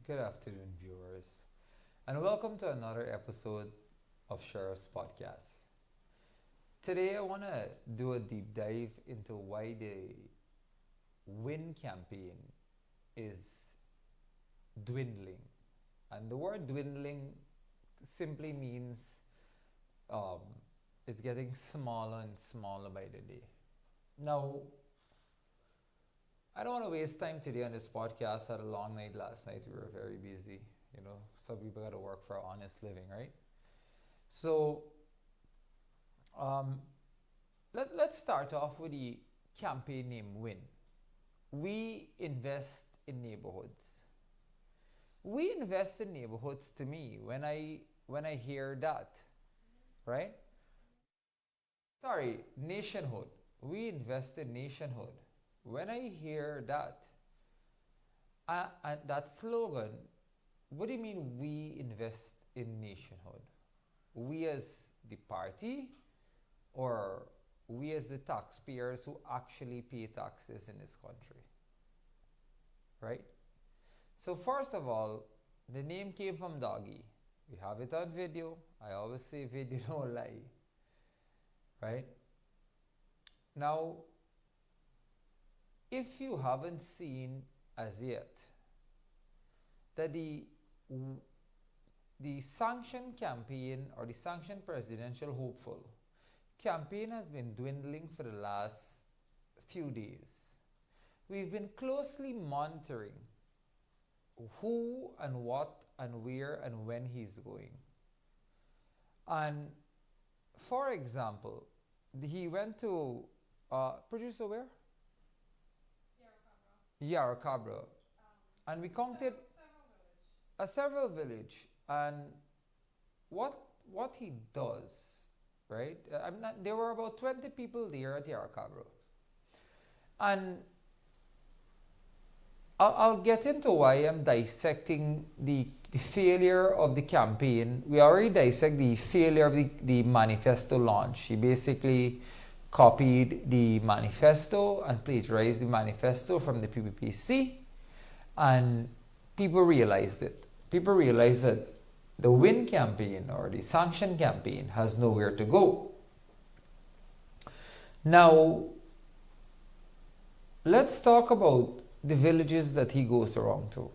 Good afternoon, viewers, and welcome to another episode of Sheriff's Podcast. Today, I want to do a deep dive into why the Win campaign is dwindling. And the word dwindling simply means um, it's getting smaller and smaller by the day. Now, I don't want to waste time today on this podcast. I had a long night last night. We were very busy. Some people got to work for an honest living, right? So, um, let's start off with the campaign name Win. We invest in neighborhoods. We invest in neighborhoods to me when I hear that, right? Sorry, nationhood. We invest in nationhood. When I hear that, and that slogan, what do you mean we invest in nationhood? We as the party or we as the taxpayers who actually pay taxes in this country, right? So first of all, the name came from Doggy. We have it on video. I always say video don't lie, right? Now, if you haven't seen as yet that the sanction campaign or the sanction presidential hopeful campaign has been dwindling for the last few days. We've been closely monitoring who and what and where and when he's going. And for example, he went to producer where? Yarra Cabra. And we counted several village. And what he does, right? There were about 20 people there at Yarra Cabra. And I'll get into why I'm dissecting the failure of the campaign. We already dissect the failure of the manifesto launch. He basically copied the manifesto and plagiarized the manifesto from the PPPC, and people realized it. People realized that the Win campaign or the sanction campaign has nowhere to go. Now, let's talk about the villages that he goes around to.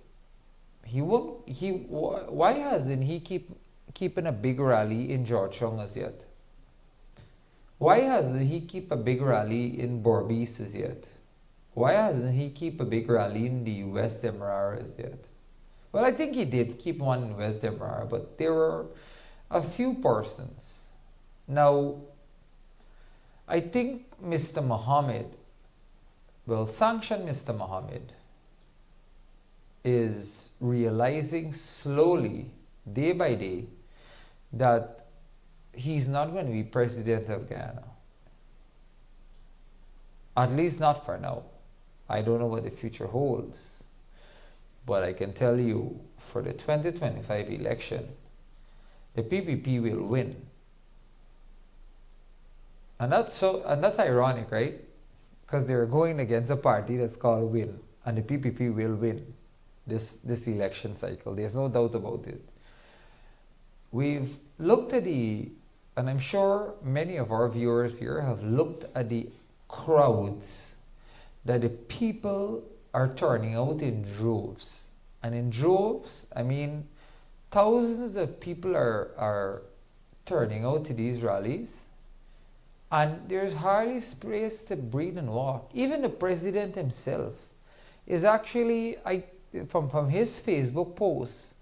Why hasn't he keeping a big rally in Georgetown as yet? Why hasn't he keep a big rally in Berbice as yet? Why hasn't he keep a big rally in the West Demerara as yet? Well, I think he did keep one in West Demerara, but there were a few persons. Now, I think Mr. Mohammed will sanction Mr. Mohammed is realizing slowly, day by day, that he's not going to be president of Guyana. At least not for now. I don't know what the future holds. But I can tell you, for the 2025 election, the PPP will win. And that's ironic, right? Because they're going against a party that's called Win, and the PPP will win this election cycle. There's no doubt about it. We've looked at and I'm sure many of our viewers here have looked at the crowds that the people are turning out in droves. And in droves, I mean, thousands of people are turning out to these rallies. And there's hardly space to breathe and walk. Even the president himself is actually, from his Facebook posts,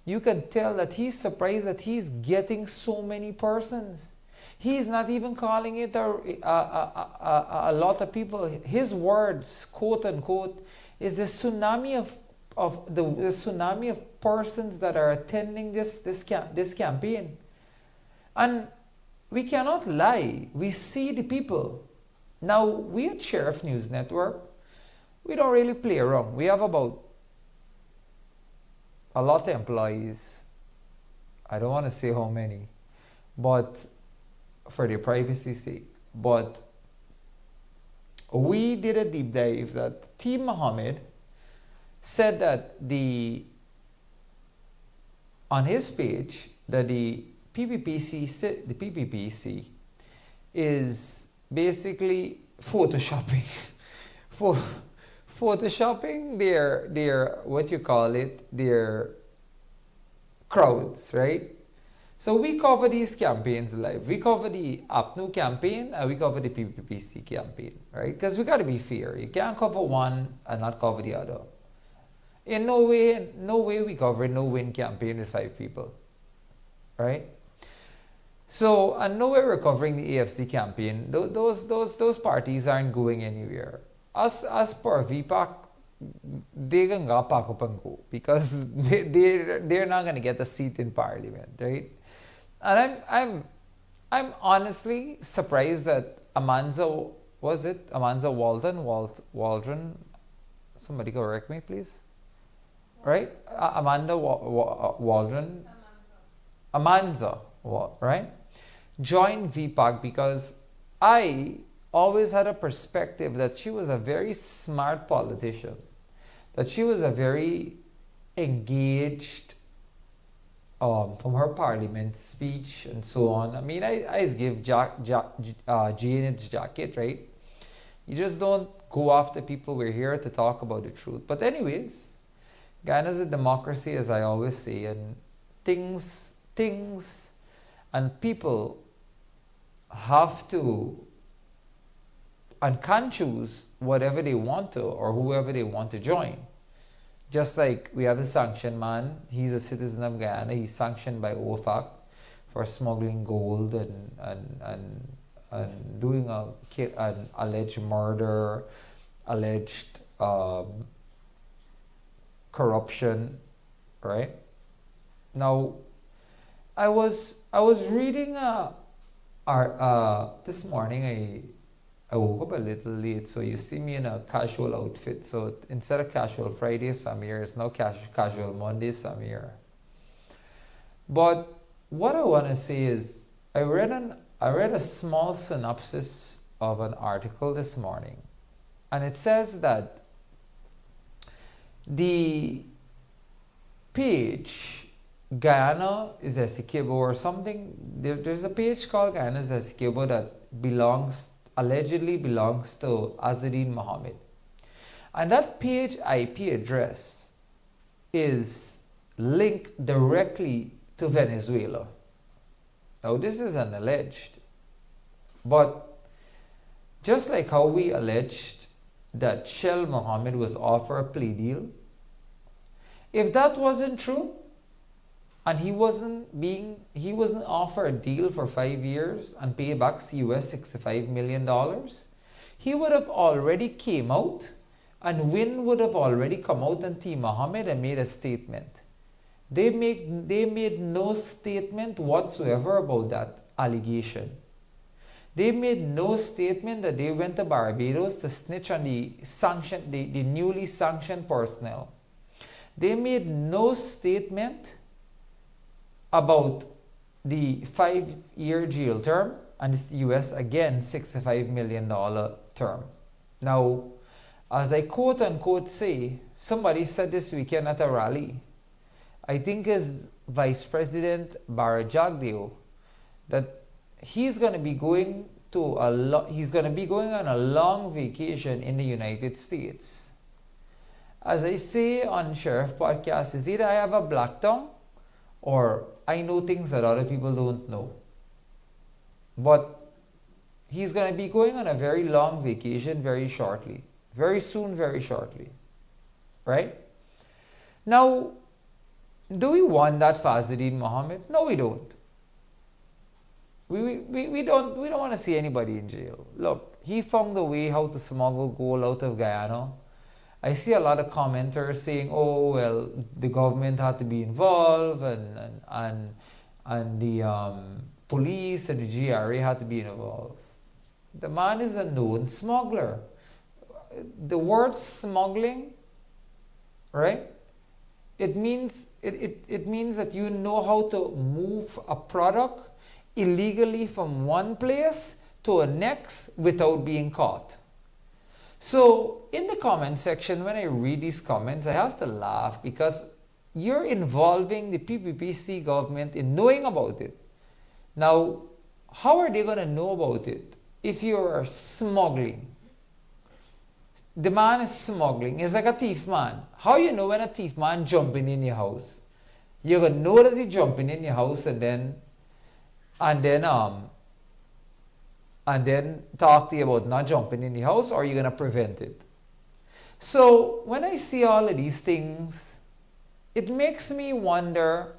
you can tell that he's surprised that he's getting so many persons. He's not even calling it a lot of people. His words, quote unquote, is the tsunami of the tsunami of persons that are attending this campaign. And we cannot lie. We see the people. Now, we at Sheriff News Network, we don't really play around. We have about a lot of employees. I don't want to say how many, but for their privacy's sake. But we did a deep dive that Team Mohammed said that the on his page that the PPPC is basically photoshopping, for photoshopping their what you call it, their crowds, right? So we cover these campaigns live. We cover the APNU campaign and we cover the PPPC campaign, right? Because we got to be fair. You can't cover one and not cover the other. In no way we cover no win campaign with 5 people, right? So, and nowhere we're covering the AFC campaign. Those parties aren't going anywhere. As per VPAC, they can go pack up and go because they're not going to get a seat in parliament, right? And I'm honestly surprised that Amanza, was it Amanza Waldron? Somebody correct me, please. Right? Amanda Waldron, Amanza, right? Joined VPAC because I always had a perspective that she was a very smart politician, that she was a very engaged from her parliament speech and so on. I mean, I give Jane its jacket, right? You just don't go after people. We're here to talk about the truth. But anyways, Guyana's a democracy, as I always say, and things and people have to and can choose whatever they want to or whoever they want to join. Just like we have the sanctioned man, he's a citizen of Guyana, he's sanctioned by OFAC for smuggling gold and doing an alleged murder, alleged corruption, right? Now, I was reading this morning. I woke up a little late, so you see me in a casual outfit. So instead of casual Fridays, I'm here. It's now casual Mondays, I'm here. But what I want to say is, I read a small synopsis of an article this morning, and it says that the page Guyana is Essequibo or something. There's a page called Guyana is Essequibo that allegedly belongs to Azadeen Mohammed. And that page IP address is linked directly to Venezuela. Now this is an alleged, but just like how we alleged that Shell Mohammed was offered a plea deal, if that wasn't true, and he wasn't offered a deal for 5 years and pay back US $65 million, he would have already came out, and Win would have already come out and T. Mohammed and made a statement. They made no statement whatsoever about that allegation. They made no statement that they went to Barbados to snitch on the newly sanctioned personnel. They made no statement about the 5-year jail term and the US again $65 million term. Now, as I quote unquote say, somebody said this weekend at a rally, I think is Vice President Bara Jagdeo, that he's going to be going on a long vacation in the United States. As I say on Sheriff Podcast, is either I have a black tongue or I know things that other people don't know. But he's going to be going on a very long vacation very shortly. Very soon, very shortly. Right? Now, do we want that for Azadeen Mohammed? No, we don't. We don't want to see anybody in jail. Look, he found a way how to smuggle gold out of Guyana. I see a lot of commenters saying, "Oh well, the government had to be involved, and the police and the GRA had to be involved." The man is a known smuggler. The word smuggling, right? It means that you know how to move a product illegally from one place to a next without being caught. So in the comment section, when I read these comments, I have to laugh because you're involving the PPPC government in knowing about it. Now, how are they going to know about it if you're smuggling? The man is smuggling. He's like a thief man. How you know when a thief man jumping in your house? You're gonna know that he's jumping in your house and then talk to you about not jumping in your house, or you're gonna prevent it. So when I see all of these things, it makes me wonder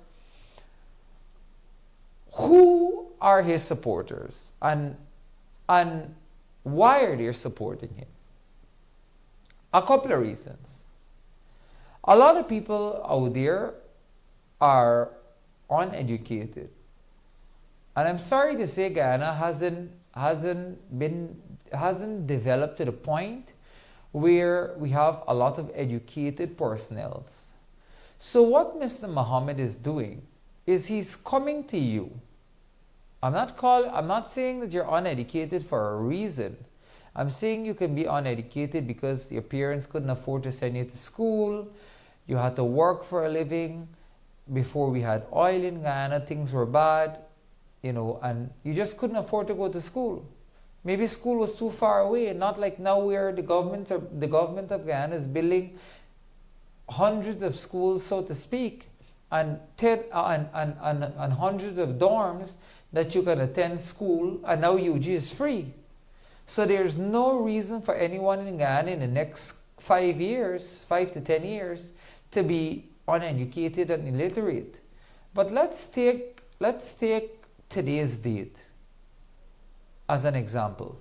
who are his supporters and why are they supporting him? A couple of reasons. A lot of people out there are uneducated. And I'm sorry to say Guyana hasn't developed to the point where we have a lot of educated personnel. So what Mr. Mohammed is doing is he's coming to you. I'm not saying that you're uneducated for a reason. I'm saying you can be uneducated because your parents couldn't afford to send you to school. You had to work for a living. Before we had oil in Guyana, things were bad, and you just couldn't afford to go to school. Maybe school was too far away, and not like now where the government of Guyana is building hundreds of schools, so to speak, and hundreds of dorms that you can attend school, and now UG is free. So there's no reason for anyone in Guyana in the next 5 to 10 years, to be uneducated and illiterate. But let's take today's date as an example.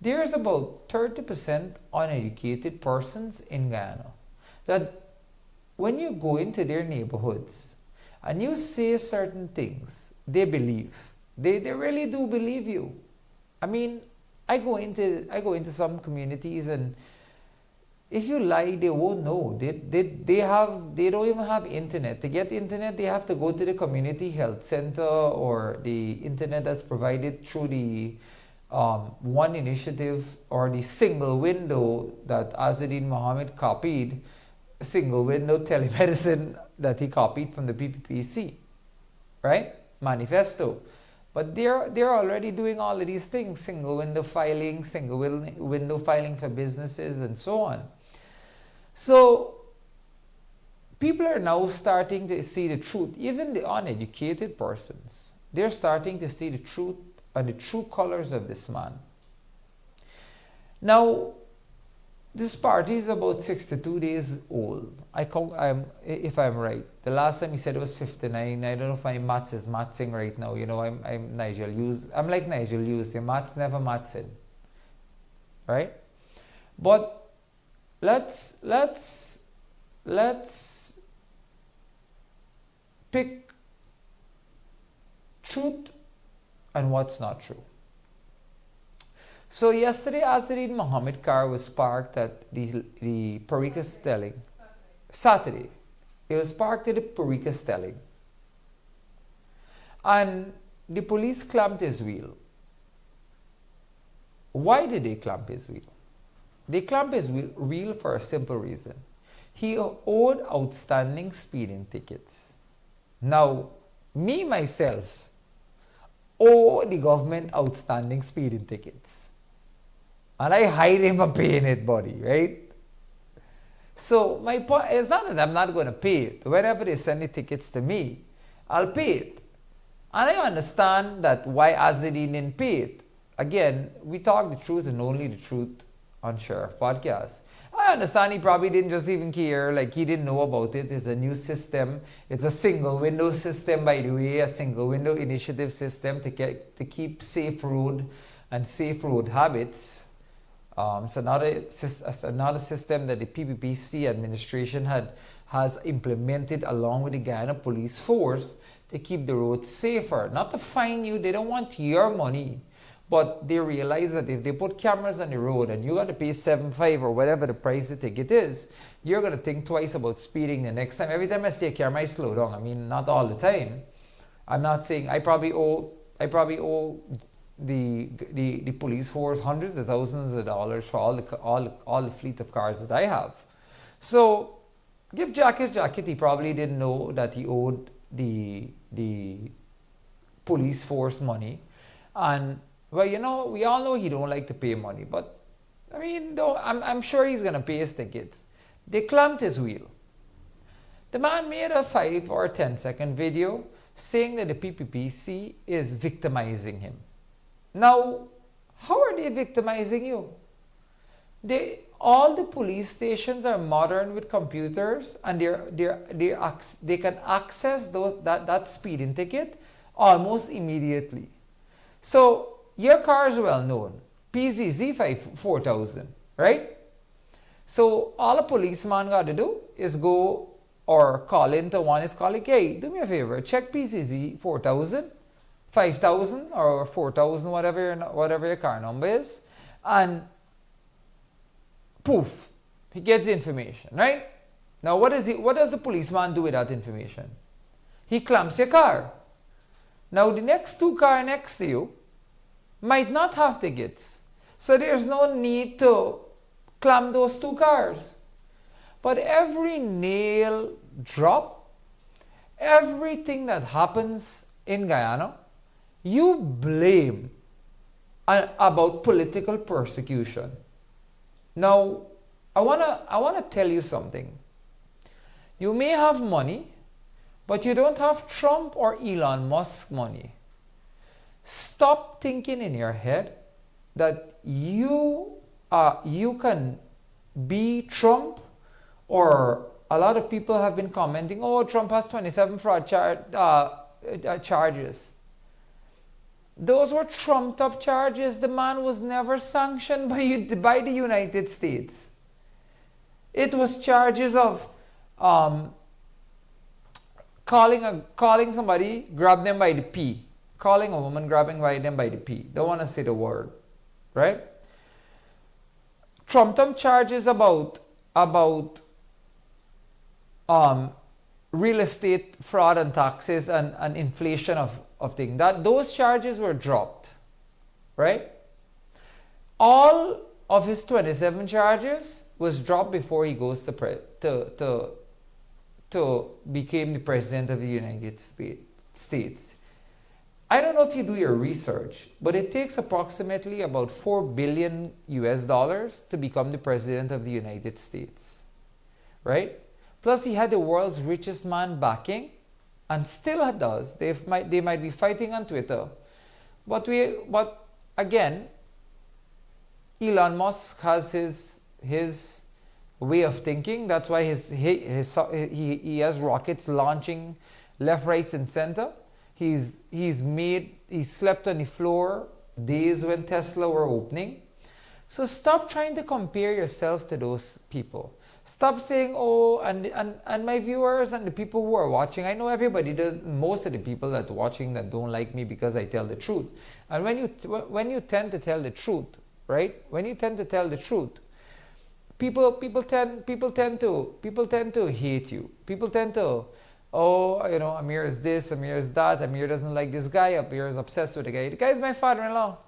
There's about 30% uneducated persons in Guyana that when you go into their neighborhoods and you say certain things, they believe. They really do believe you. I mean, I go into some communities, and if you lie, they won't know. They don't even have internet. To get internet, they have to go to the community health center or the internet that's provided through the One Initiative or the single window that Azadeen Mohammed copied, a single window telemedicine that he copied from the PPPC, right? Manifesto. But they're already doing all of these things: single window filing for businesses, and so on. So people are now starting to see the truth. Even the uneducated persons, they're starting to see the truth and the true colors of this man. Now, this party is about 62 days old. If I'm right. The last time he said it was 59. I don't know if my maths is mathsing right now. I'm Nigel Hughes. I'm like Nigel Hughes. Your maths never mathsing. Right? But let's pick truth and what's not true. So yesterday, Azadeen Mohammed car was parked at the Parika Stelling. Saturday. It was parked at the Parika Stelling. And the police clamped his wheel. Why did they clamp his wheel? They clamped his wheel for a simple reason. He owed outstanding speeding tickets. Now, me myself owe the government outstanding speeding tickets. And I hide him from paying it, buddy, right? So my point is not that I'm not going to pay it. Whenever they send the tickets to me, I'll pay it. And I understand that why Azadeen didn't pay it. Again, we talk the truth and only the truth on Sheriff Podcast. I understand he probably didn't just even care, like he didn't know about it. It's a new system. It's a single window system, by the way, a single window initiative system to keep safe road and safe road habits. It's another system that the PPPC administration has implemented along with the Guyana Police Force to keep the roads safer. Not to fine you, they don't want your money. But they realize that if they put cameras on the road and you got to pay $7.5 or whatever the price the ticket is, you're going to think twice about speeding the next time. Every time I see a camera, I slow down. I mean, not all the time. I'm not saying I probably owe the police force hundreds of thousands of dollars for all the fleet of cars that I have. So give Jack his jacket. He probably didn't know that he owed the police force money. And well, you know, we all know he don't like to pay money, but I mean, though, I'm sure he's gonna pay his tickets. They clamped his wheel. The man made a 5 or 10-second video saying that the PPPC is victimizing him. Now, how are they victimizing you? All the police stations are modern with computers, and they can access that speeding ticket almost immediately. So your car is well known, PZZ 4000, right? So all a policeman got to do is go or call into one is called, hey, do me a favor, check PCZ 4000, 5000 or 4000, whatever your car number is, and poof, he gets the information, right? Now what does the policeman do with that information? He clamps your car. Now the next two cars next to you might not have tickets, so there's no need to clamp those two cars. But every nail drop, everything that happens in Guyana, you blame about political persecution. Now, I wanna tell you something. You may have money, but you don't have Trump or Elon Musk money. Stop thinking in your head that you can be Trump, or a lot of people have been commenting, oh, Trump has 27 fraud charges. Those were trumped up charges. The man was never sanctioned by the United States. It was charges of calling somebody, grab them by the P. Calling a woman, grabbing them by the P. Don't want to say the word, right? Trumped up charges about real estate fraud and taxes and inflation of things. Those charges were dropped, right? All of his 27 charges was dropped before he goes to became the president of the United States. I don't know if you do your research, but it takes approximately about $4 billion to become the president of the United States, right? Plus, he had the world's richest man backing, and still does. They might be fighting on Twitter, but again, Elon Musk has his way of thinking. That's why he has rockets launching left, right, and center. He's slept on the floor days when Tesla were opening. So stop trying to compare yourself to those people. Stop saying, oh, and my viewers and the people who are watching, I know everybody does, most of the people that are watching that don't like me because I tell the truth. And when you tend to tell the truth, right? When you tend to tell the truth, people tend to hate you. People tend to, oh, you know, Amir is this, Amir is that, Amir doesn't like this guy, Amir is obsessed with the guy. The guy is my father-in-law.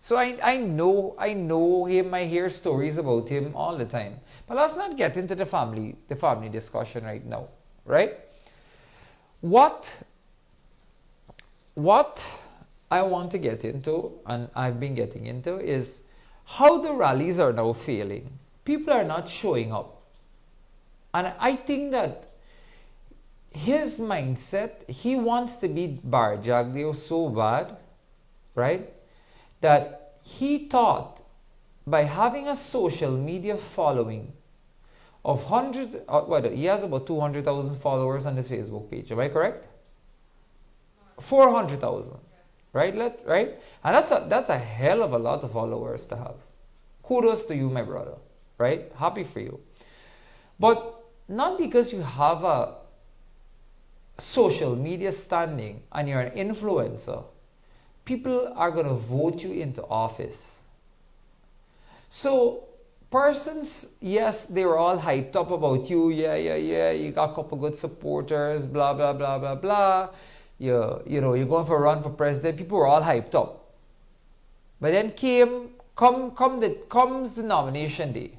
So I know him, I hear stories about him all the time. But let's not get into the family discussion right now, right? What I want to get into, and I've been getting into, is how the rallies are now failing. People are not showing up. And I think that his mindset, he wants to be Bar Jagdeo so bad, right? That he thought by having a social media following of hundreds, he has about 200,000 followers on his Facebook page. Am I correct? 400,000, right? Right? And that's a hell of a lot of followers to have. Kudos to you, my brother, right? Happy for you. But not because you have a social media standing and you're an influencer, people are going to vote you into office. So persons, yes, they were all hyped up about you. Yeah, you got a couple good supporters, blah, blah, blah, blah, blah. You know, you're going for a run for president. People were all hyped up. But then comes the nomination day.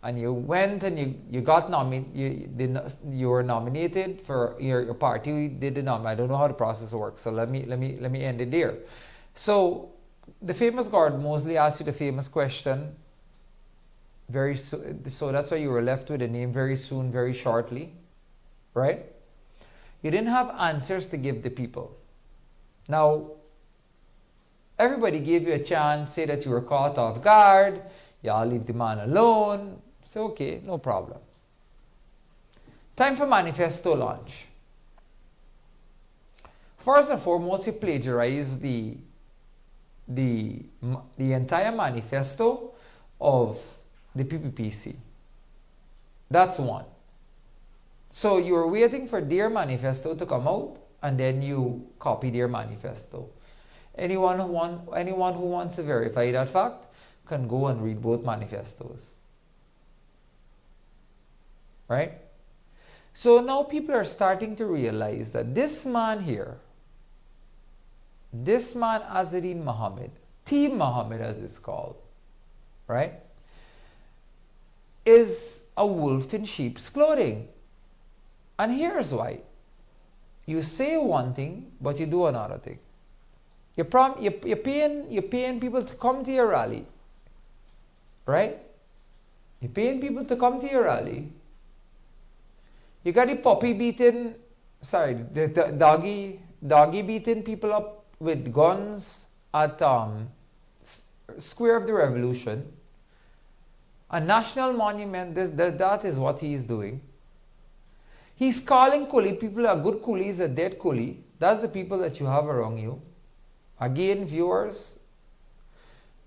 and you went and you got you were nominated for your party did the nom. I don't know how the process works, so let me end it there. So the famous Gordon Mosley asked you the famous question very soon, so that's why you were left with a name very soon, very shortly, right? You didn't have answers to give the people. Now, everybody gave you a chance, say that you were caught off guard, y'all leave the man alone. So okay, no problem. Time for manifesto launch. First and foremost, you plagiarize the entire manifesto of the PPPC. That's one. So you were waiting for their manifesto to come out, and then you copy their manifesto. Anyone who wants to verify that fact can go and read both manifestos. Right? So now people are starting to realize that this man here, this man Azzaddin Mohammed, Team Mohammed as it's called, right, is a wolf in sheep's clothing. And here's why. You say one thing, but you do another thing. You're paying people to come to your rally, right? You're paying people to come to your rally. You got the doggy beating people up with guns at Square of the Revolution. A national monument, that is what he is doing. He's calling coolie people a good coolie is a dead coolie. That's the people that you have around you. Again, viewers,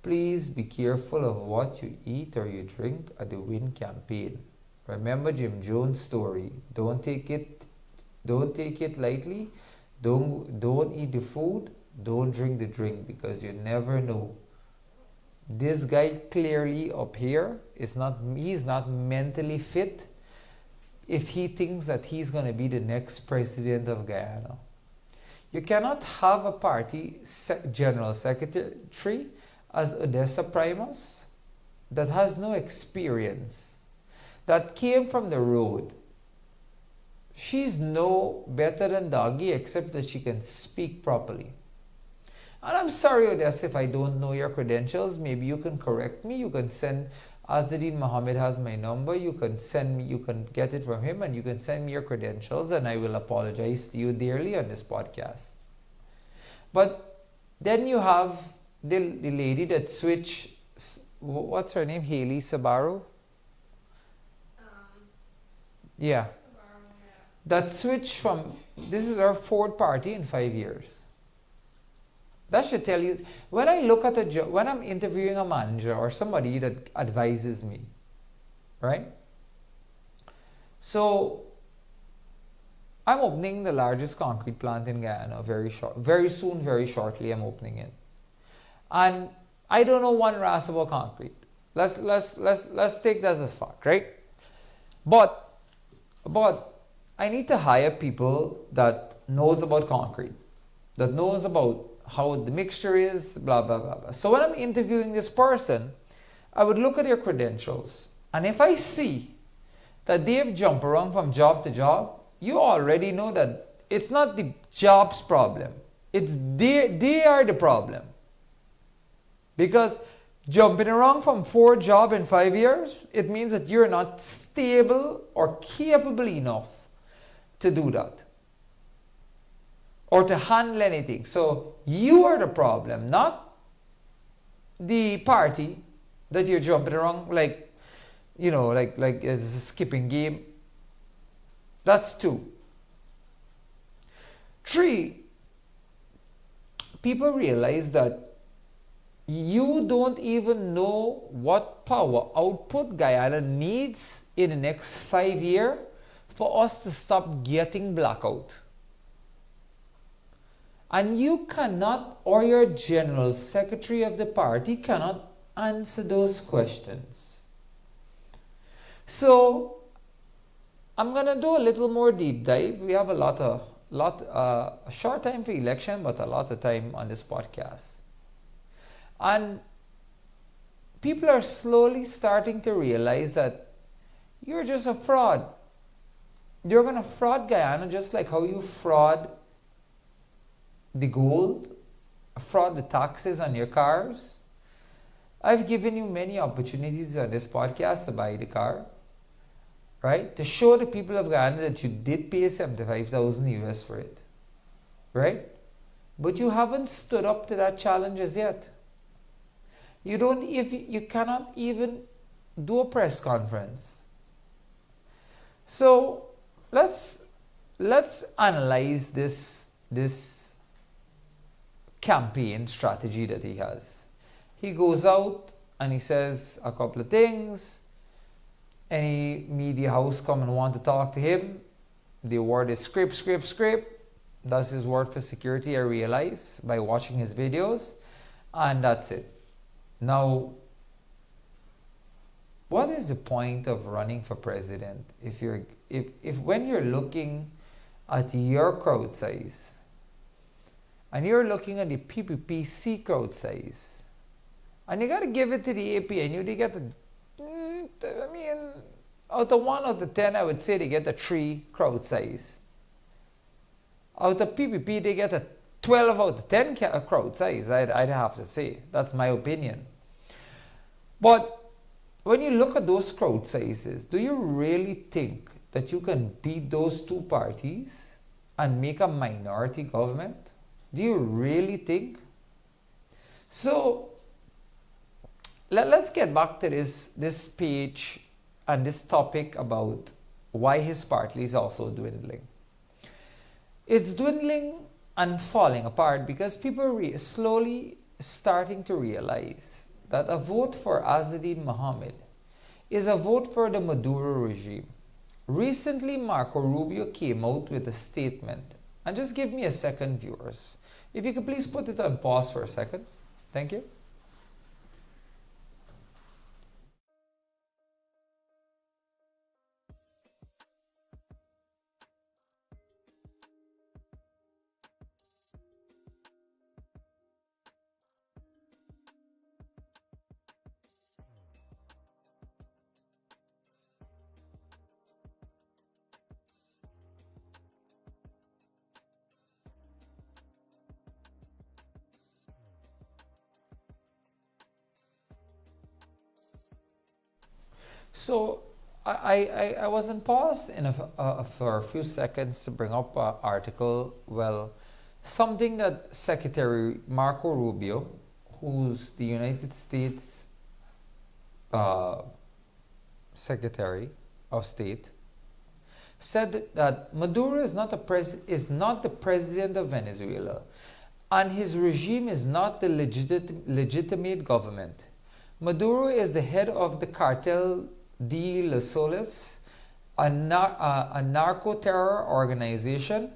please be careful of what you eat or you drink at the Win campaign. Remember Jim Jones' story. Don't take it lightly. Don't eat the food. Don't drink the drink, because you never know. This guy clearly up here he's not mentally fit if he thinks that he's going to be the next president of Guyana. You cannot have a party general secretary as Odessa Primus that has no experience, that came from the road. She's no better than Doggy except that she can speak properly. And I'm sorry, Odessa, if I don't know your credentials. Maybe you can correct me. You can send, Azzaddin Mohammed has my number. You can send me, you can get it from him, and you can send me your credentials, and I will apologize to you dearly on this podcast. But then you have the lady that switched, what's her name? Haley Sabaru? Yeah. That switched from, this is our fourth party in 5 years. That should tell you, when I look at a job, when I'm interviewing a manager or somebody that advises me, right? So, I'm opening the largest concrete plant in Guyana very soon, very shortly I'm opening it. And I don't know one ras about concrete. Let's take that as fact, right? But I need to hire people that knows about concrete, that knows about how the mixture is, blah, blah, blah, blah. So when I'm interviewing this person, I would look at their credentials. And if I see that they've jumped around from job to job, you already know that it's not the job's problem. It's they are the problem. Because jumping around from 4 jobs in 5 years, it means that you're not stable or capable enough to do that, or to handle anything. So you are the problem, not the party that you're jumping around like as a skipping game. That's 2. 3, people realize that you don't even know what power output Guyana needs in the next 5 years for us to stop getting blackout. And you cannot, or your general secretary of the party cannot answer those questions. So I'm gonna do a little more deep dive. We have a short time for election, but a lot of time on this podcast. And people are slowly starting to realize that you're just a fraud. You're going to fraud Guyana just like how you fraud the gold, fraud the taxes on your cars. I've given you many opportunities on this podcast to buy the car, right? To show the people of Guyana that you did pay 75,000 US for it, right? But you haven't stood up to that challenge as yet. You cannot even do a press conference. So let's analyze this campaign strategy that he has. He goes out and he says a couple of things. Any media house come and want to talk to him, the word is script. That's his word for security, I realize, by watching his videos. And that's it. Now, what is the point of running for president if when you're looking at your crowd size and you're looking at the PPPC crowd size, and you got to give it to the APNU, they get out of 1 out of 10, I would say they get a 3 crowd size. Out of PPP, they get a 12 out of 10 crowd size, I'd have to say. That's my opinion. But when you look at those crowd sizes, do you really think that you can beat those two parties and make a minority government? Do you really think? So let's get back to this page and this topic about why his party is also dwindling. It's dwindling and falling apart because people are slowly starting to realize that a vote for Azzedine Mohammed is a vote for the Maduro regime. Recently, Marco Rubio came out with a statement. And just give me a second, viewers. If you could please put it on pause for a second. Thank you. So I was on pause for a few seconds to bring up an article. Well, something that Secretary Marco Rubio, who's the United States Secretary of State, said that Maduro is not the president of Venezuela, and his regime is not the legitimate government. Maduro is the head of the Cartel de las Soles, a narco-terror organization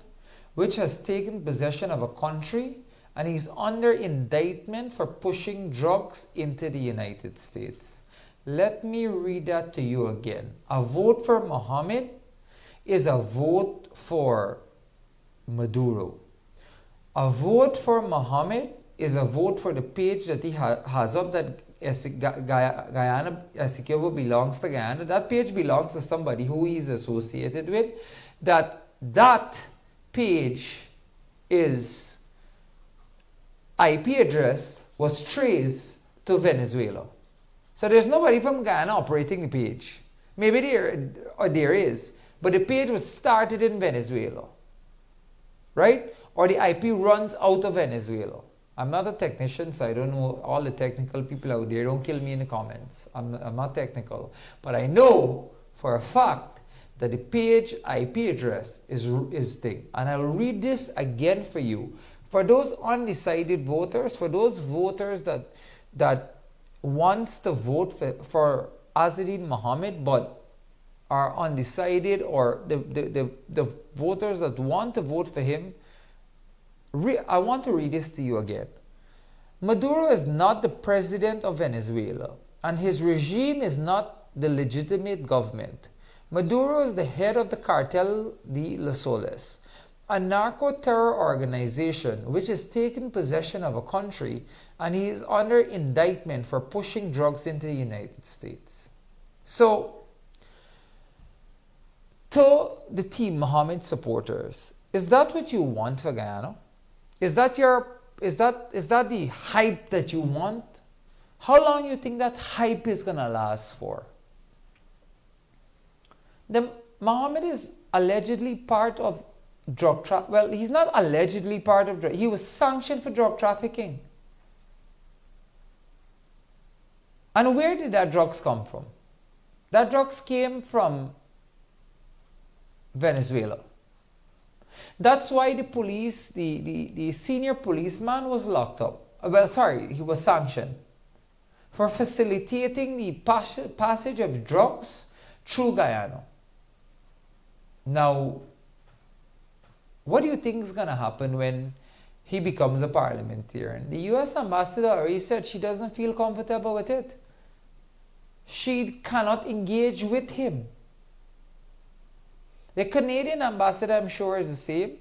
which has taken possession of a country, and he's under indictment for pushing drugs into the United States. Let me read that to you again. A vote for Mohammed is a vote for Maduro. A vote for Mohammed is a vote for the page that he has up that Guyana Essequibo belongs to Guyana. That page belongs to somebody who he's associated with. That page is IP address was traced to Venezuela. So there's nobody from Guyana operating the page. Maybe there is, but the page was started in Venezuela, right? Or the IP runs out of Venezuela. I'm not a technician, so I don't know all the technical people out there. Don't kill me in the comments. I'm not technical. But I know for a fact that the page IP address is thing. And I'll read this again for you. For those undecided voters, for those voters that wants to vote for Azzedine Mohammed but are undecided, or the voters that want to vote for him, I want to read this to you again. Maduro is not the president of Venezuela, and his regime is not the legitimate government. Maduro is the head of the Cartel de las Soles, a narco-terror organization which has taken possession of a country, and he is under indictment for pushing drugs into the United States. So, to the Team Mohammed supporters, is that what you want for Guyana? Is that the hype that you want? How long do you think that hype is gonna last for? The Mohammed is allegedly part of drug trafficking. Well, he's not allegedly part of drug. He was sanctioned for drug trafficking. And where did that drugs come from? That drugs came from Venezuela. That's why the police, the senior policeman was locked up. Well, sorry, he was sanctioned for facilitating the passage of drugs through Guyana. Now, what do you think is going to happen when he becomes a parliamentarian? The US ambassador already said she doesn't feel comfortable with it. She cannot engage with him. The Canadian ambassador, I'm sure, is the same.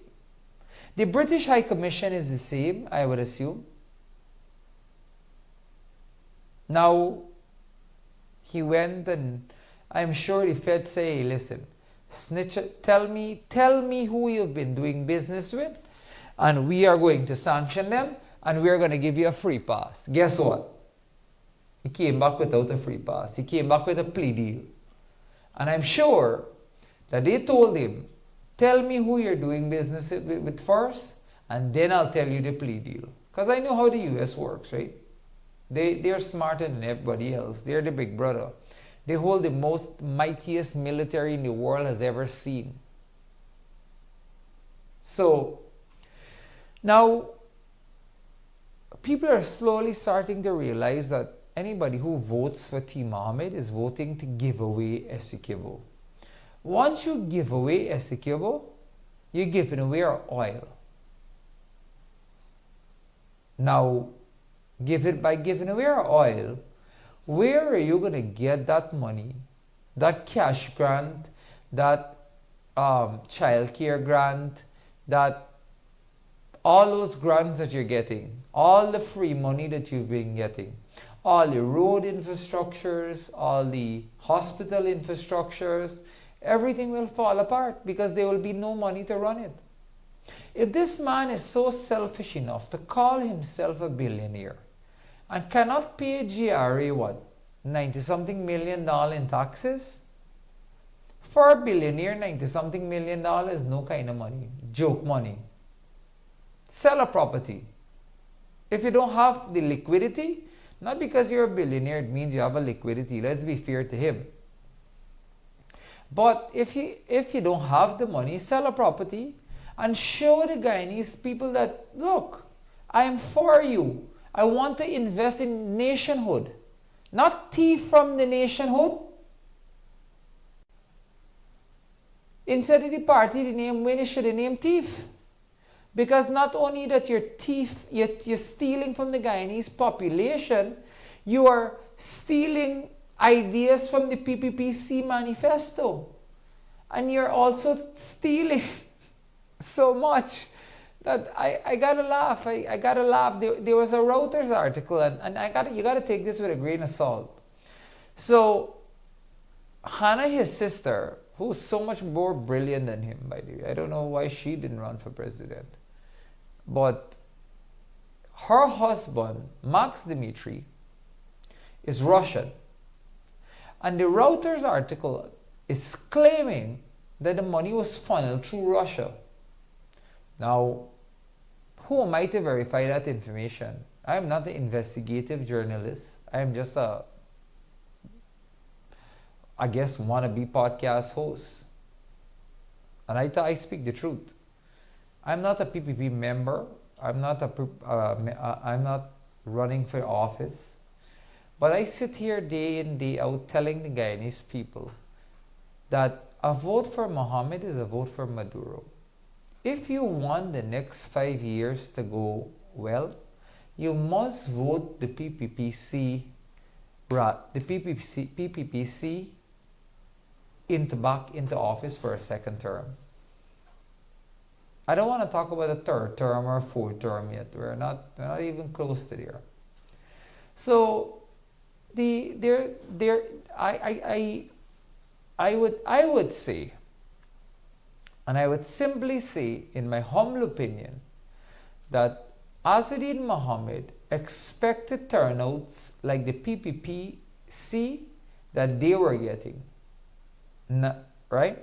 The British High Commission is the same, I would assume. Now, he went and I'm sure the Fed say, listen, snitch, tell me who you've been doing business with, and we are going to sanction them, and we are going to give you a free pass. Guess what? He came back without a free pass. He came back with a plea deal. And I'm sure that they told him, tell me who you're doing business with first, and then I'll tell you the plea deal. Because I know how the US works, right? They're smarter than everybody else. They're the big brother. They hold the most mightiest military in the world has ever seen. So, now, people are slowly starting to realize that anybody who votes for Team Mohammed is voting to give away Essequibo. Once you give away Essequibo, you're giving away our oil. Now, by giving away our oil, where are you going to get that money, that cash grant, that child care grant, that all those grants that you're getting, all the free money that you've been getting, all the road infrastructures, all the hospital infrastructures, everything will fall apart because there will be no money to run it. If this man is so selfish enough to call himself a billionaire and cannot pay GRA, what, 90-something million dollars in taxes? For a billionaire, 90-something million dollars is no kind of money. Joke money. Sell a property. If you don't have the liquidity, not because you're a billionaire, it means you have a liquidity. Let's be fair to him. But if you don't have the money, sell a property and show the Guyanese people that, look, I am for you. I want to invest in nationhood, not thief from the nationhood. Instead of the party, the name Winnie should have named thief. Because not only that you're thief, you're stealing from the Guyanese population, you are stealing ideas from the PPPC manifesto. And you're also stealing so much that I gotta laugh. I gotta laugh. There was a Reuters article, and you gotta take this with a grain of salt. So Hannah, his sister, who's so much more brilliant than him, by the way. I don't know why she didn't run for president. But her husband, Max Dmitry, is Russian. And the Reuters article is claiming that the money was funneled through Russia. Now, who am I to verify that information? I am not an investigative journalist. I am just a, I guess, wannabe podcast host. And I speak the truth. I'm not a PPP member. I'm not running for office. But I sit here day in, day out telling the Guyanese people that a vote for Mohammed is a vote for Maduro. If you want the next 5 years to go well, you must vote the PPPC back into office for a second term. I don't want to talk about a third term or fourth term yet. We're not even close to there. So the there I would say, and I would simply say, in my humble opinion, that Azzedine Mohammed expected turnouts like the PPPC that they were getting, right?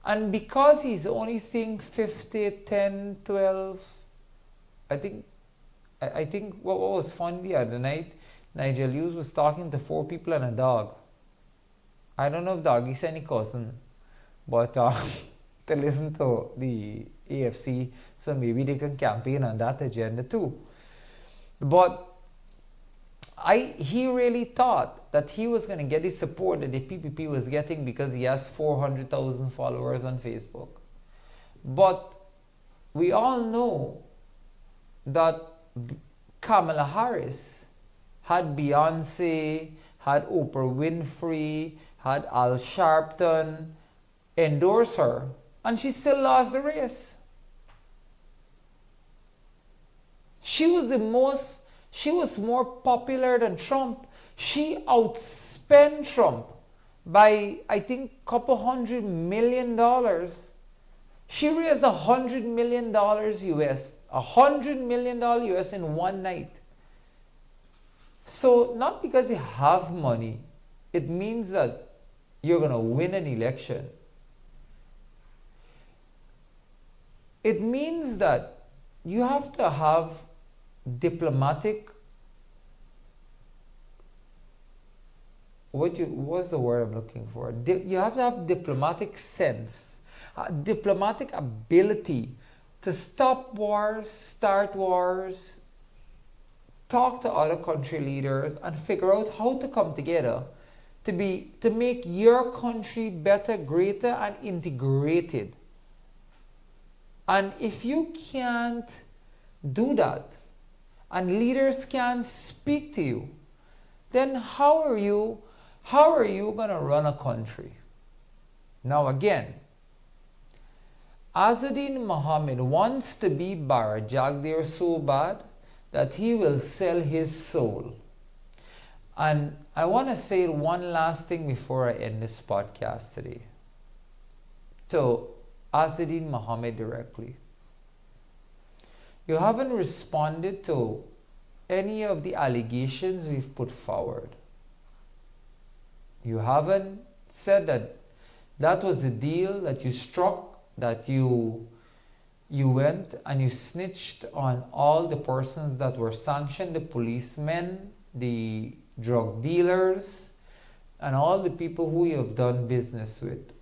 And because he's only seeing 50, 10, 12, I think what was fun the other night, Nigel Hughes was talking to 4 people and a dog. I don't know if doggy's any cousin, but to listen to the AFC, so maybe they can campaign on that agenda too. But he really thought that he was going to get the support that the PPP was getting because he has 400,000 followers on Facebook. But we all know that Kamala Harris had Beyonce, had Oprah Winfrey, had Al Sharpton endorse her, and she still lost the race. She was more popular than Trump. She outspent Trump by, I think, $200 million. She raised $100 million US, $100 million US in one night. So not because you have money, it means that you're going to win an election. It means that you have to have diplomatic, what's the word I'm looking for? You have to have diplomatic sense, diplomatic ability to stop wars, start wars, talk to other country leaders, and figure out how to come together to make your country better, greater, and integrated. And if you can't do that, and leaders can't speak to you, then how are you going to run a country? Now again, Azzedine Mohammed wants to be Bara Jagdeo so bad that he will sell his soul. And I want to say one last thing before I end this podcast today. So, Azzedine Mohammed directly. You haven't responded to any of the allegations we've put forward. You haven't said that that was the deal that you struck, that you went and you snitched on all the persons that were sanctioned, the policemen, the drug dealers, and all the people who you have done business with.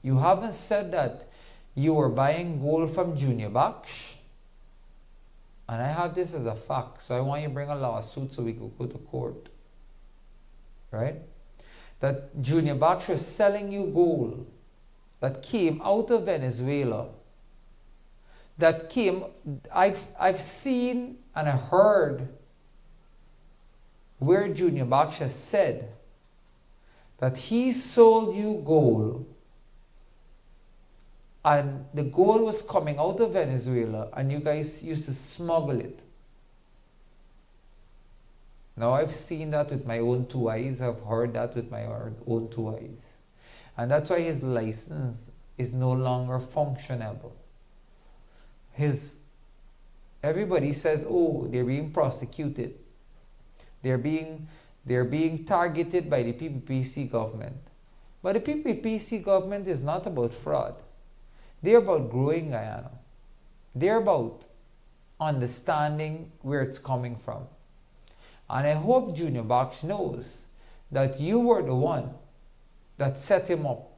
You haven't said that you were buying gold from Junior Baksh. And I have this as a fact, so I want you to bring a lawsuit so we could go to court. Right? That Junior Baksh was selling you gold that came out of Venezuela. That came, I've seen and I heard where Junior Baksh has said that he sold you gold, and the gold was coming out of Venezuela and you guys used to smuggle it. Now I've seen that with my own 2 eyes. I've heard that with my own 2 eyes. And that's why his license is no longer functionable. Everybody says, oh, they're being prosecuted. They're being targeted by the PPPC government. But the PPPC government is not about fraud. They're about growing Guyana. They're about understanding where it's coming from. And I hope Junior Baksh knows that you were the one that set him up.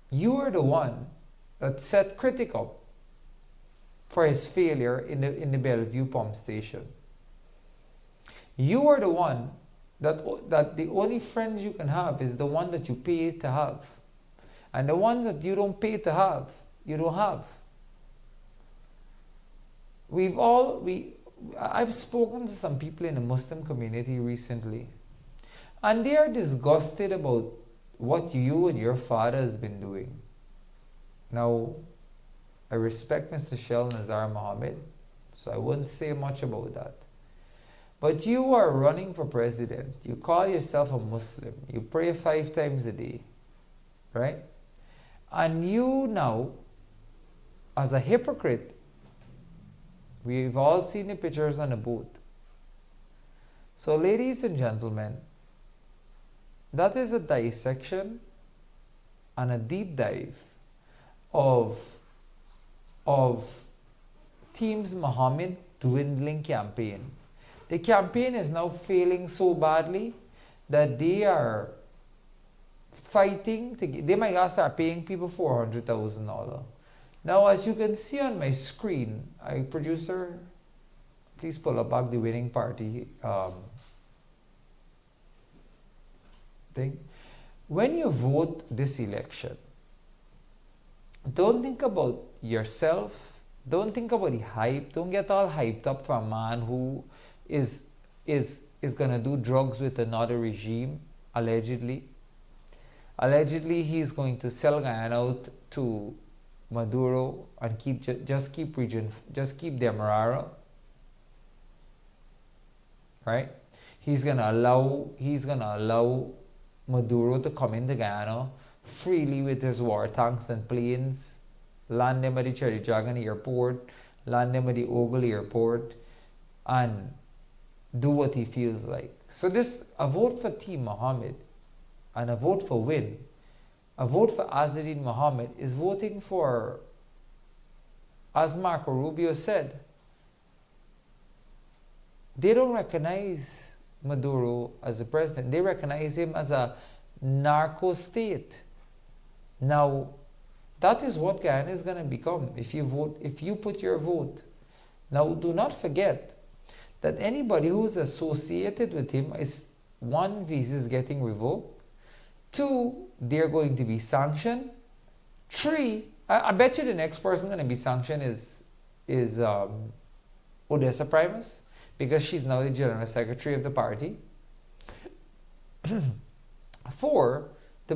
You were the one that set Critic up for his failure in the Bellevue pump station. You are the one that the only friends you can have is the one that you pay to have. And the ones that you don't pay to have, you don't have. I've spoken to some people in the Muslim community recently, and they are disgusted about what you and your father has been doing. Now, I respect Mr. Shell Nazar Mohammed, so I wouldn't say much about that. But you are running for president. You call yourself a Muslim. You pray 5 times a day, right? And you now, as a hypocrite, we've all seen the pictures on the boat. So, ladies and gentlemen, that is a dissection and a deep dive of Teams Mohammed dwindling campaign. The campaign is now failing so badly that they are fighting they might start paying people $400,000. Now, as you can see on my screen, producer, please pull up back the winning party thing. When you vote this election, don't think about yourself. Don't think about the hype. Don't get all hyped up for a man who is gonna do drugs with another regime, allegedly. Allegedly, he's going to sell Guyana out to Maduro and keep Demerara, right? He's gonna allow Maduro to come into Guyana freely with his war tanks and planes, land them at the Cherry Dragon Airport, land them at the Ogle Airport, and do what he feels like. So a vote for Team Mohammed and a vote for Win, a vote for Azzedine Mohammed is voting for, as Marco Rubio said, they don't recognize Maduro as a president. They recognize him as a narco state. Now, that is what Guyana is going to become if you put your vote. Now, do not forget that anybody who is associated with him is, one, visas getting revoked. 2, they're going to be sanctioned. 3, I bet you the next person going to be sanctioned is Odessa Primus, because she's now the general secretary of the party. 4, the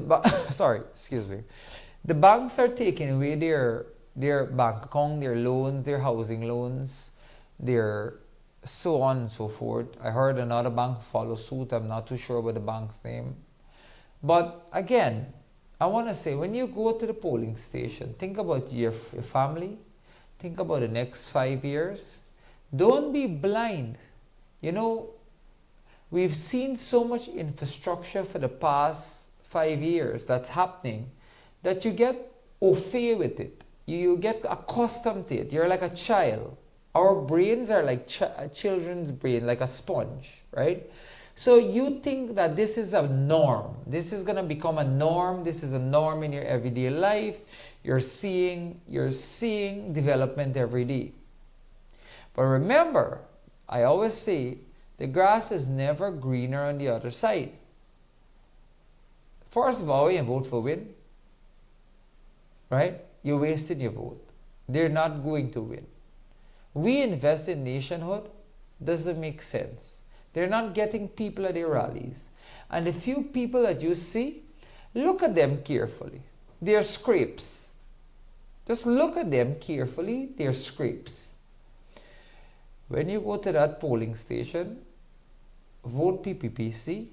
banks are taking away their bank account, their loans, their housing loans, their so on and so forth. I heard another bank follow suit. I'm not too sure about the bank's name. But again, I want to say, when you go to the polling station, think about your family. Think about the next 5 years. Don't be blind. You know, we've seen so much infrastructure for the past 5 years that's happening that you get au fait with it. You get accustomed to it. You're like a child. Our brains are like a children's brain, like a sponge, right? So you think that this is a norm. This is going to become a norm. This is a norm in your everyday life. You're seeing development every day. But remember, I always say, the grass is never greener on the other side. First of all, when you vote for Win, right? You're wasting your vote. They're not going to win. We invest in nationhood doesn't make sense. They're not getting people at their rallies. And the few people that you see, look at them carefully. They're scrapes. Just look at them carefully. They're scrapes. When you go to that polling station, vote PPPC.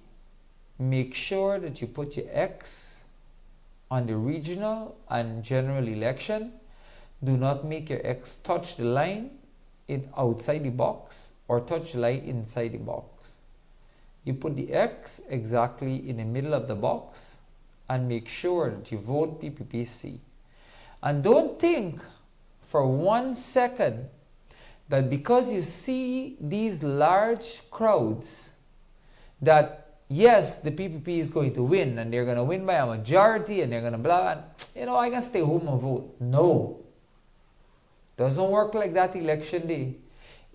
Make sure that you put your X on the regional and general election. Do not make your X touch the line outside the box or touch the line inside the box. You put the X exactly in the middle of the box and make sure that you vote PPPC. And don't think for 1 second that because you see these large crowds that yes, the PPP is going to win and they're going to win by a majority and they're going to blah, and I can stay home and vote. No. Doesn't work like that election day.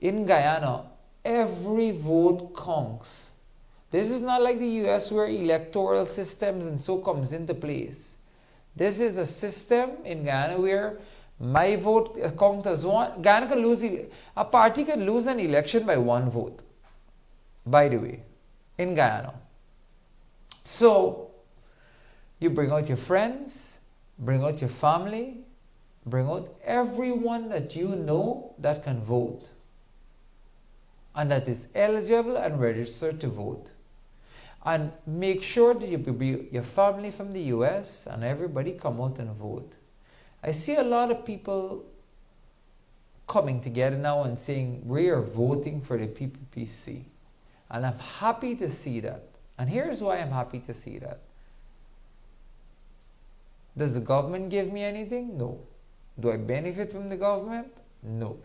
In Guyana, every vote counts. This is not like the US where electoral systems and so comes into place. This is a system in Guyana where my vote counts as one. Guyana can lose, a party can lose an election by 1 vote, by the way, in Guyana. So, you bring out your friends, bring out your family, Bring out everyone that you know that can vote and that is eligible and registered to vote. And make sure that your family from the US and everybody come out and vote. I see a lot of people coming together now and saying we are voting for the PPPC. And I'm happy to see that. And here's why I'm happy to see that. Does the government give me anything? No. Do I benefit from the government? No.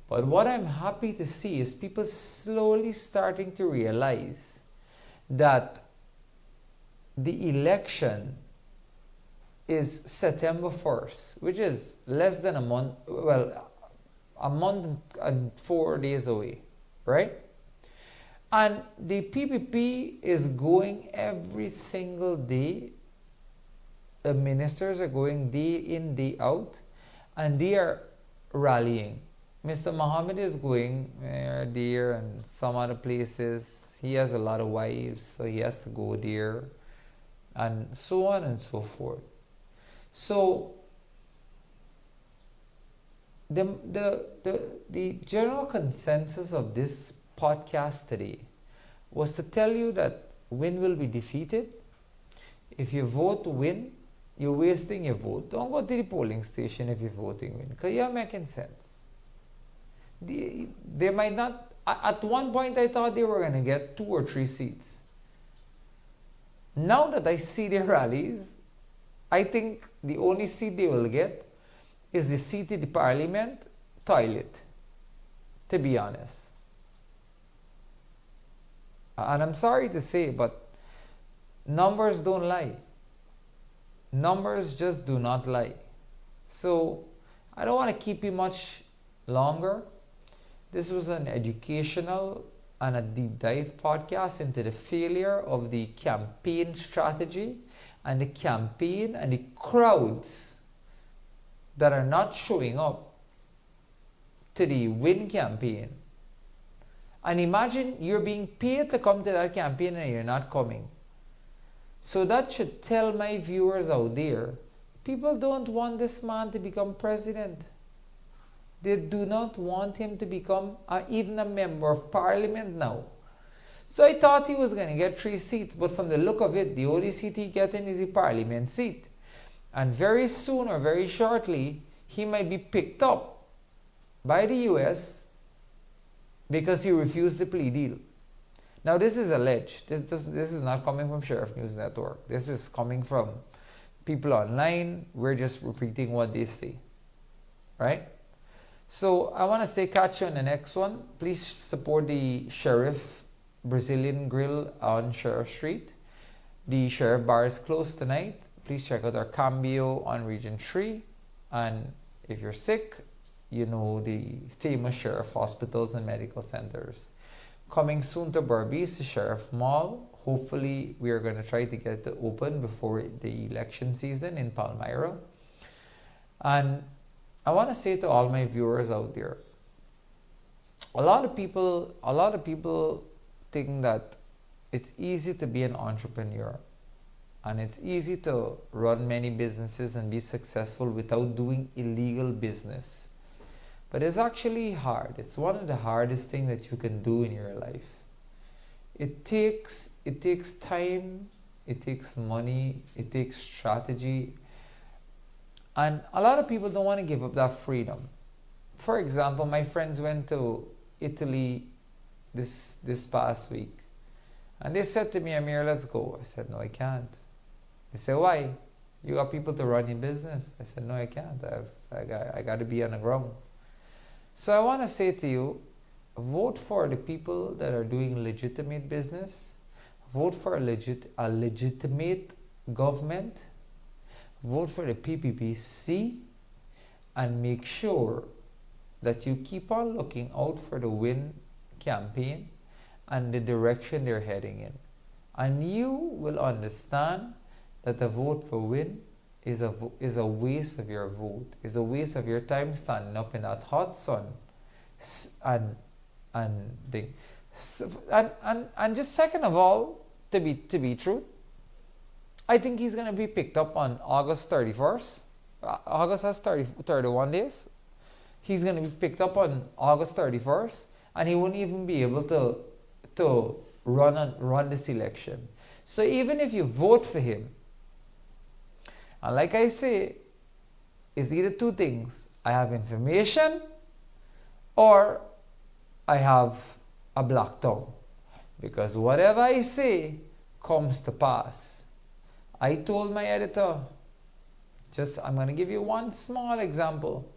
But what I'm happy to see is people slowly starting to realize that the election is September 1st, which is less than a month, well, a month and 4 days away, right? And the PPP is going every single day. The ministers are going day in, day out, and they are rallying. Mr. Mohammed is going there and some other places. He has a lot of wives, so he has to go there, and so on and so forth. So the general consensus of this podcast today was to tell you that Win will be defeated. If you vote Win, you're wasting your vote. Don't go to the polling station if you're voting Win, because you're making sense. They might not. At one point, I thought they were going to get 2 or 3 seats. Now that I see their rallies, I think the only seat they will get is the seat in the parliament toilet, to be honest. And I'm sorry to say, but numbers don't lie. Numbers just do not lie. So I don't want to keep you much longer. This was an educational and a deep dive podcast into the failure of the campaign strategy and the campaign and the crowds that are not showing up to the Win campaign. And imagine you're being paid to come to that campaign and you're not coming. So that should tell my viewers out there, people don't want this man to become president. They do not want him to become even a member of parliament now. So I thought he was going to get 3 seats, but from the look of it, the only seat he getting is the parliament seat. And very soon or very shortly, he might be picked up by the US because he refused the plea deal. Now this is alleged. This is not coming from Sheriff News Network. This is coming from people online. We're just repeating what they say. Right? So I want to say catch you on the next one. Please support the Sheriff Brazilian Grill on Sheriff Street. The Sheriff Bar is closed tonight. Please check out our Cambio on Region 3. And if you're sick, you know the famous Sheriff Hospitals and Medical Centers. Coming soon to Berbice, the Sheriff Mall. Hopefully we are going to try to get it open before the election season in Palmyra. And I want to say to all my viewers out there, a lot of people think that it's easy to be an entrepreneur and it's easy to run many businesses and be successful without doing illegal business. But it's actually hard. It's one of the hardest things that you can do in your life. It takes time, it takes money, it takes strategy. And a lot of people don't want to give up that freedom. For example, my friends went to Italy this past week. And they said to me, Amir, let's go. I said, no, I can't. They said, why? You got people to run your business. I said, no, I can't. I got to be on the ground. So I want to say to you, vote for the people that are doing legitimate business. Vote for a legitimate government. Vote for the PPPC. And make sure that you keep on looking out for the Win campaign and the direction they're heading in. And you will understand that the vote for Win is a waste of your vote, is a waste of your time standing up in that hot sun and just second of all, to be true, I think he's going to be picked up on August 31st. August has 31 days. He's going to be picked up on August 31st, and he won't even be able to run this election. So even if you vote for him, and like I say, it's either two things. I have information or I have a black tongue. Because whatever I say comes to pass. I told my editor, I'm going to give you one small example.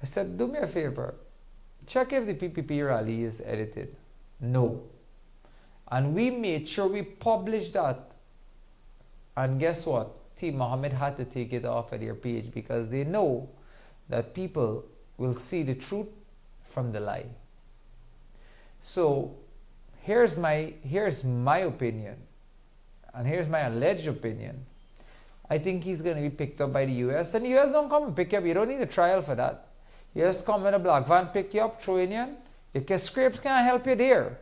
I said, do me a favor. Check if the PPP rally is edited. No. And we made sure we published that. And guess what? T. Mohammed had to take it off of their page because they know that people will see the truth from the lie. So here's my opinion, and here's my alleged opinion. I think he's going to be picked up by the US, and the US don't come and pick you up. You don't need a trial for that. You just come in a black van, pick you up, throw in you. Your scrapes can't help you there,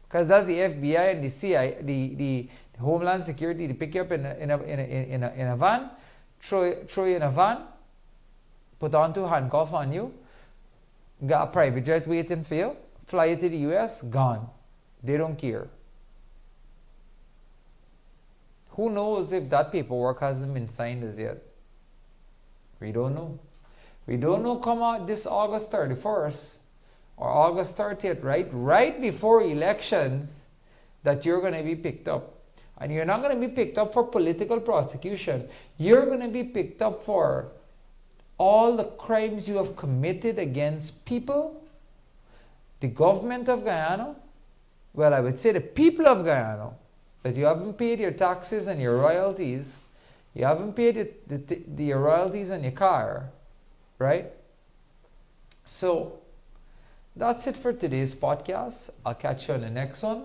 because that's the FBI and the CIA, the Homeland Security. They pick you up in a van, throw you in a van, put on two handcuffs on you, got a private jet waiting for you, fly you to the US, gone. They don't care. Who knows if that paperwork hasn't been signed as yet? We don't know. We don't know come out this August 31st or August 30th, right before elections, that you're going to be picked up. And you're not going to be picked up for political prosecution. You're going to be picked up for all the crimes you have committed against people, the government of Guyana, well, I would say the people of Guyana, that you haven't paid your taxes and your royalties, you haven't paid the royalties on your car, right? So that's it for today's podcast. I'll catch you on the next one.